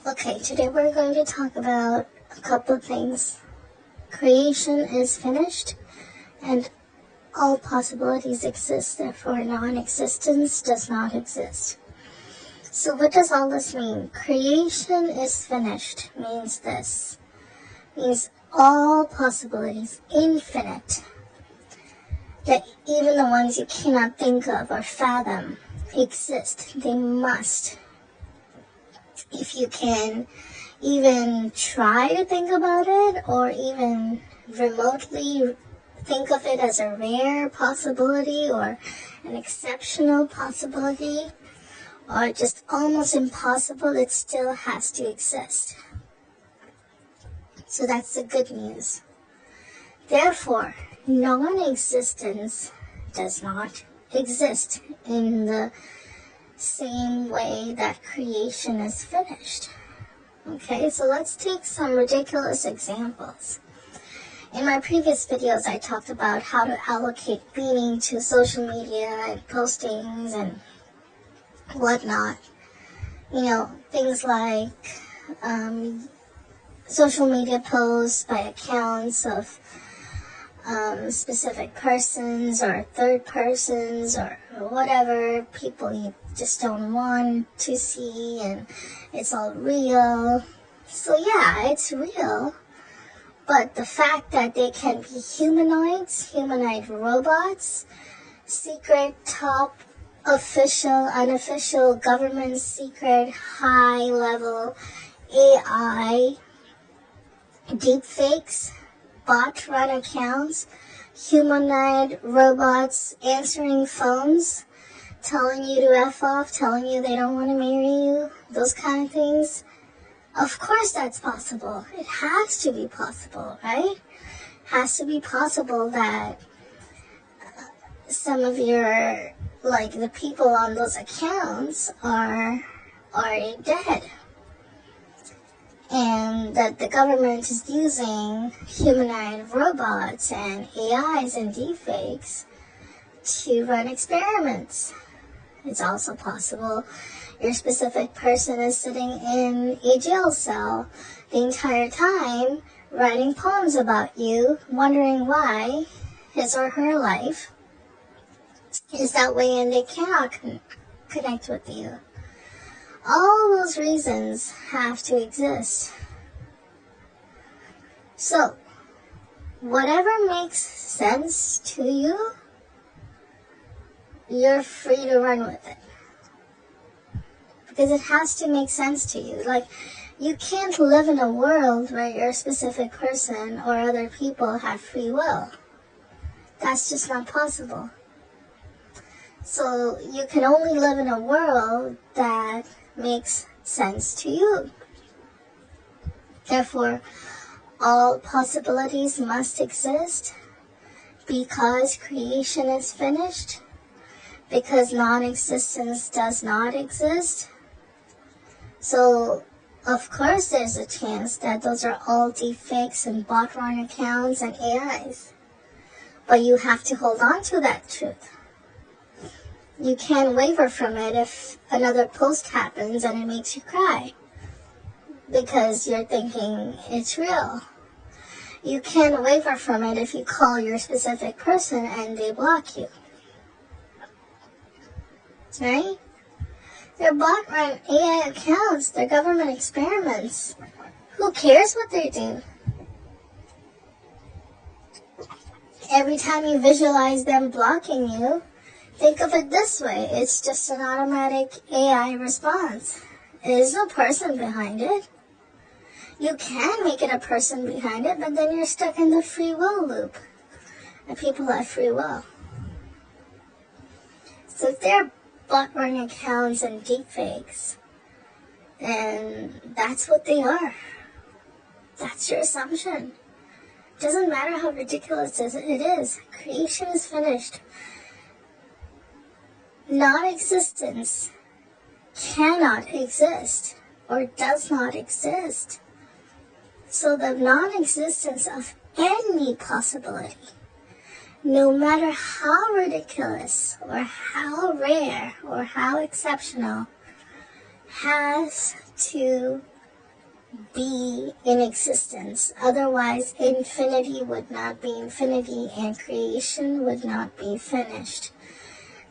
Okay, today we're going to talk about a couple of things. Creation is finished, and all possibilities exist, therefore non-existence does not exist. So what does all this mean? Creation is finished means this. Means all possibilities, infinite, that even the ones you cannot think of or fathom exist. They must. If you can even try to think about it or even remotely think of it as a rare possibility or an exceptional possibility or just almost impossible, it still has to exist. So that's the good news. Therefore, non-existence does not exist in the same way that creation is finished. Okay, so let's take some ridiculous examples. In my previous videos, I talked about how to allocate meaning to social media and postings and whatnot. You know, things like social media posts by accounts of specific persons or third persons or whatever people you just don't want to see, and it's all real. So yeah, it's real, but the fact that they can be humanoids, humanoid robots, secret, top, official, unofficial, government secret, high level AI, deepfakes, bot run accounts, humanoid robots answering phones, telling you to F off, telling you they don't want to marry you, those kind of things. Of course that's possible. It has to be possible, right? Has to be possible that some of your, like the people on those accounts are already dead. And that the government is using humanoid robots and AIs and deepfakes to run experiments. It's also possible your specific person is sitting in a jail cell the entire time writing poems about you, wondering why his or her life is that way and they cannot connect with you. All those reasons have to exist. So, whatever makes sense to you, you're free to run with it. Because it has to make sense to you. Like, you can't live in a world where your specific person or other people have free will. That's just not possible. So, you can only live in a world that makes sense to you. Therefore, all possibilities must exist because creation is finished, because non-existence does not exist. So, of course there's a chance that those are all deepfakes and bot-run accounts and AIs. But you have to hold on to that truth. You can't waver from it if another post happens and it makes you cry because you're thinking it's real. You can't waver from it if you call your specific person and they block you. Right? They're bot-run AI accounts. They're government experiments. Who cares what they do? Every time you visualize them blocking you, think of it this way. It's just an automatic AI response. There's no person behind it. You can make it a person behind it, but then you're stuck in the free will loop. And people have free will. So if they're bot-run accounts and deepfakes, then that's what they are. That's your assumption. Doesn't matter how ridiculous it is. Creation is finished. Non-existence cannot exist or does not exist. So the non-existence of any possibility, no matter how ridiculous or how rare or how exceptional, has to be in existence. Otherwise, infinity would not be infinity and creation would not be finished.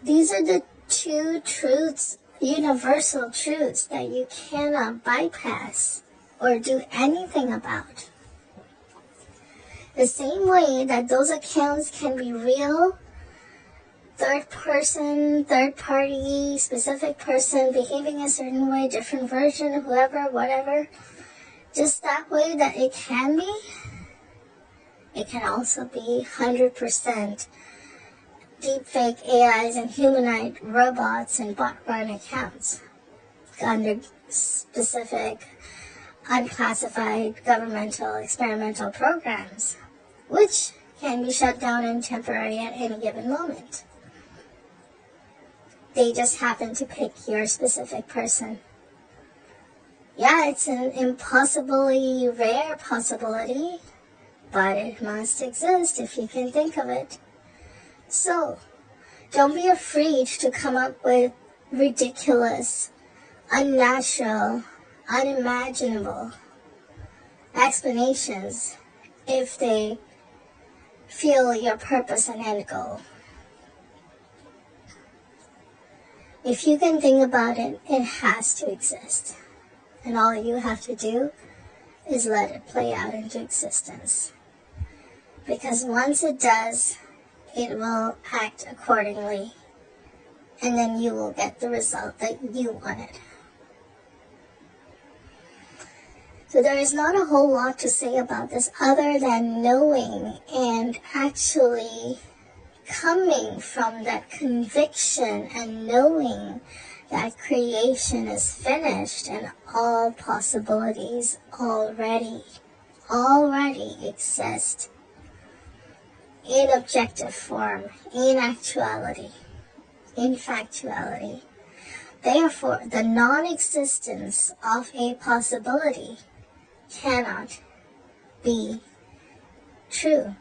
These are the two truths, universal truths, that you cannot bypass or do anything about. The same way that those accounts can be real, third person, third party, specific person behaving a certain way, different version, whoever, whatever, just that way that it can be, it can also be 100% deepfake AIs and humanoid robots and bot-run accounts under specific unclassified governmental experimental programs, which can be shut down and temporary at any given moment. They just happen to pick your specific person. Yeah, it's an impossibly rare possibility, but it must exist if you can think of it. So, don't be afraid to come up with ridiculous, unnatural, unimaginable explanations if they feel your purpose and end goal. If you can think about it, it has to exist. And all you have to do is let it play out into existence. Because once it does, it will act accordingly. And then you will get the result that you wanted. So there is not a whole lot to say about this other than knowing and actually coming from that conviction and knowing that creation is finished and all possibilities already exist in objective form, in actuality, in factuality. Therefore, the non-existence of a possibility cannot be true.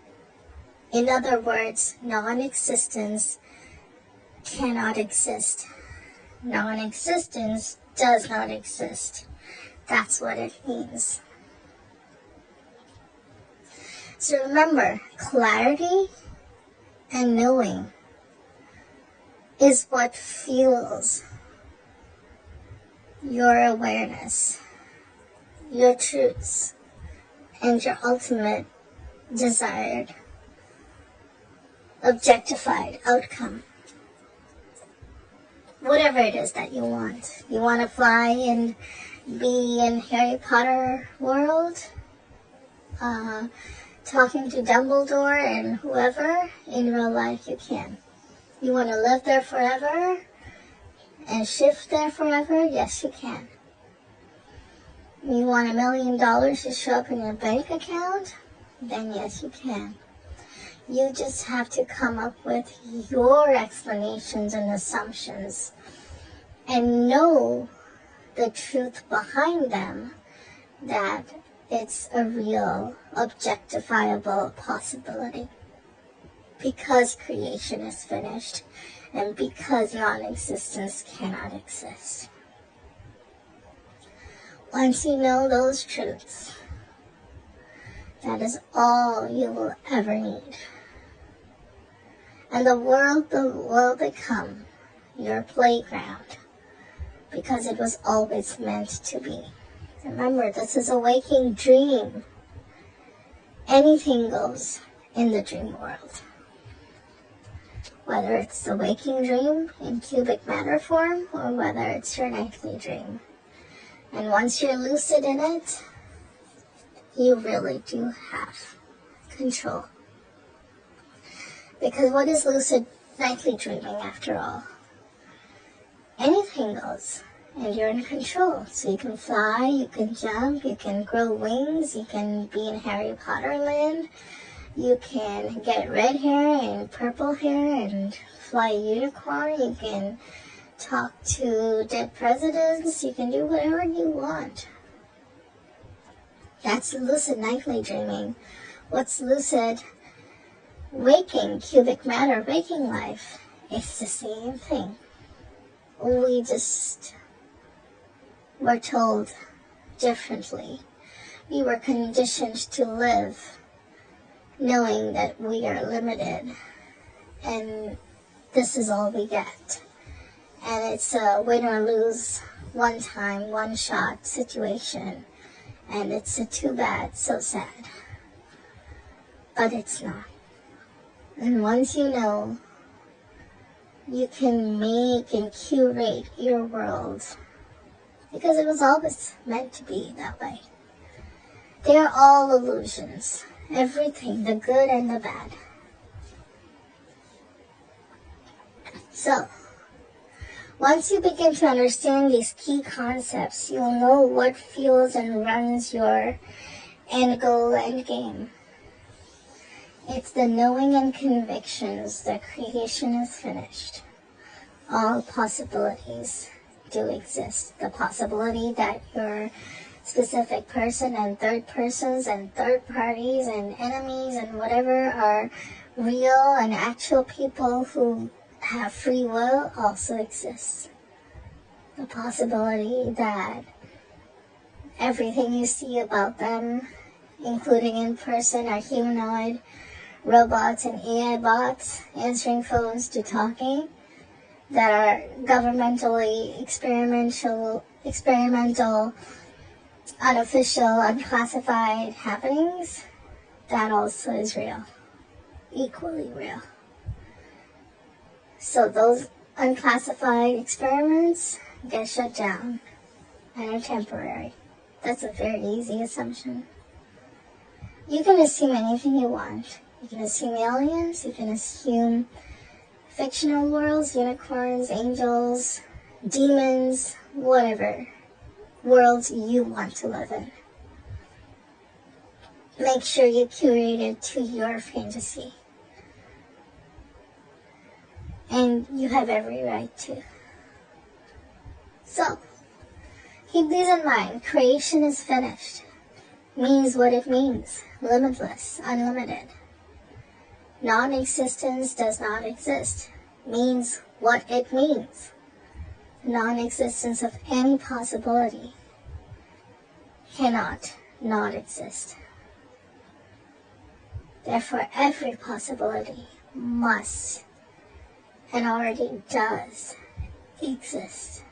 In other words, non-existence cannot exist. Non-existence does not exist. That's what it means. So remember, clarity and knowing is what fuels your awareness, your truths, and your ultimate desired, objectified outcome. Whatever it is that you want. You want to fly and be in Harry Potter world? Talking to Dumbledore and whoever? In real life you can. You want to live there forever? And shift there forever? Yes, you can. You want $1 million to show up in your bank account? Then yes, you can. You just have to come up with your explanations and assumptions and know the truth behind them, that it's a real, objectifiable possibility. Because creation is finished and because non-existence cannot exist. Once you know those truths, that is all you will ever need. And the world will become your playground because it was always meant to be. Remember, this is a waking dream. Anything goes in the dream world. Whether it's the waking dream in cubic matter form or whether it's your nightly dream. And once you're lucid in it, you really do have control. Because what is lucid nightly dreaming after all? Anything goes, and you're in control. So you can fly, you can jump, you can grow wings, you can be in Harry Potter land, you can get red hair and purple hair and fly a unicorn, you can talk to dead presidents, you can do whatever you want. That's lucid nightly dreaming. What's lucid waking, cubic matter, waking life? It's the same thing. We just were told differently We were conditioned to live knowing that we are limited and this is all we get. And it's a win or lose, one time, one shot situation. And it's a too bad, so sad. But it's not. And once you know, you can make and curate your world. Because it was always meant to be that way. They are all illusions. Everything, the good and the bad. So, once you begin to understand these key concepts, you'll know what fuels and runs your end goal, end game. It's the knowing and convictions that creation is finished. All possibilities do exist. The possibility that your specific person and third persons and third parties and enemies and whatever are real and actual people who have free will also exists. The possibility that everything you see about them, including in person, are humanoid robots and AI bots answering phones to talking, that are governmentally experimental, unofficial, unclassified happenings, that also is real, equally real. So those unclassified experiments get shut down and are temporary. That's a very easy assumption. You can assume anything you want. You can assume aliens, you can assume fictional worlds, unicorns, angels, demons, whatever worlds you want to live in. Make sure you curate it to your fantasy. And you have every right to. So, keep these in mind. Creation is finished. Means what it means. Limitless, unlimited. Non-existence does not exist. Means what it means. Non-existence of any possibility cannot not exist. Therefore, every possibility must and already does exist.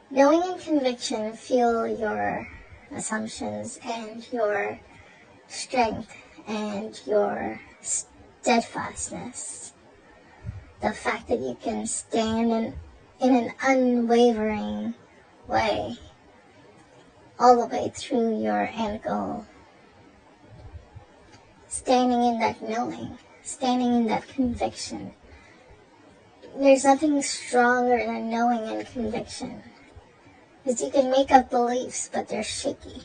Knowing and conviction fuel your assumptions and your strength and your steadfastness. The fact that you can stand in an unwavering way all the way through your end goal. Standing in that knowing, standing in that conviction. There's nothing stronger than knowing and conviction. Because you can make up beliefs, but they're shaky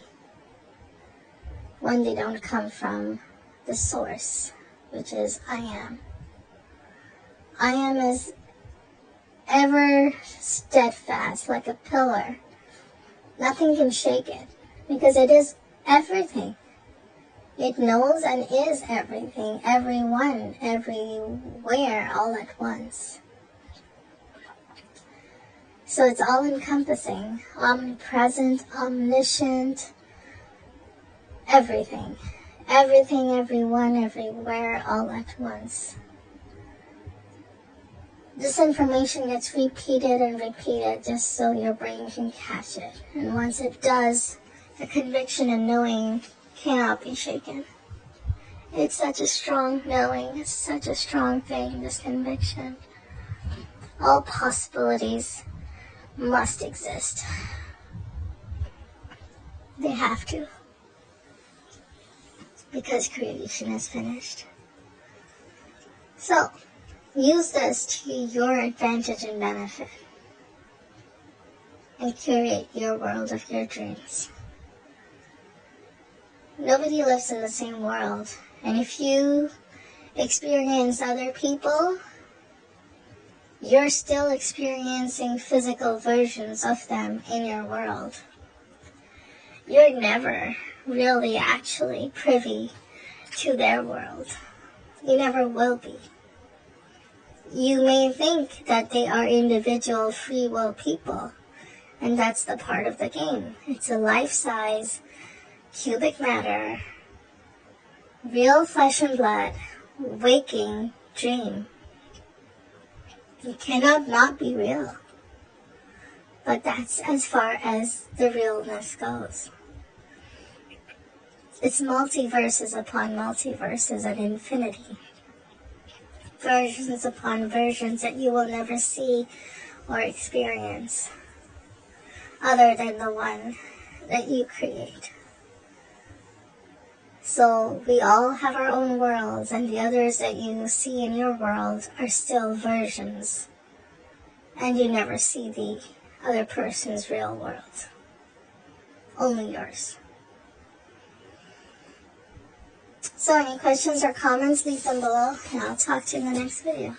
when they don't come from the source, which is I am. I am is ever steadfast, like a pillar. Nothing can shake it, because it is everything. It knows and is everything, everyone, everywhere, all at once. So it's all-encompassing, omnipresent, omniscient, everything. Everything, everyone, everywhere, all at once. This information gets repeated and repeated just so your brain can catch it. And once it does, the conviction and knowing cannot be shaken. It's such a strong knowing, it's such a strong thing, this conviction. All possibilities must exist. They have to. Because creation is finished. So, use this to your advantage and benefit. And curate your world of your dreams. Nobody lives in the same world. And if you experience other people, you're still experiencing physical versions of them in your world. You're never really actually privy to their world. You never will be. You may think that they are individual free will people, And that's the part of the game. It's a life-size, cubic matter, real flesh and blood, waking dream. It cannot not be real. But that's as far as the realness goes. It's multiverses upon multiverses and infinity. Versions upon versions that you will never see or experience other than the one that you create. So we all have our own worlds, and the others that you see in your world are still versions. And you never see the other person's real world. Only yours. So any questions or comments, leave them below, and I'll talk to you in the next video.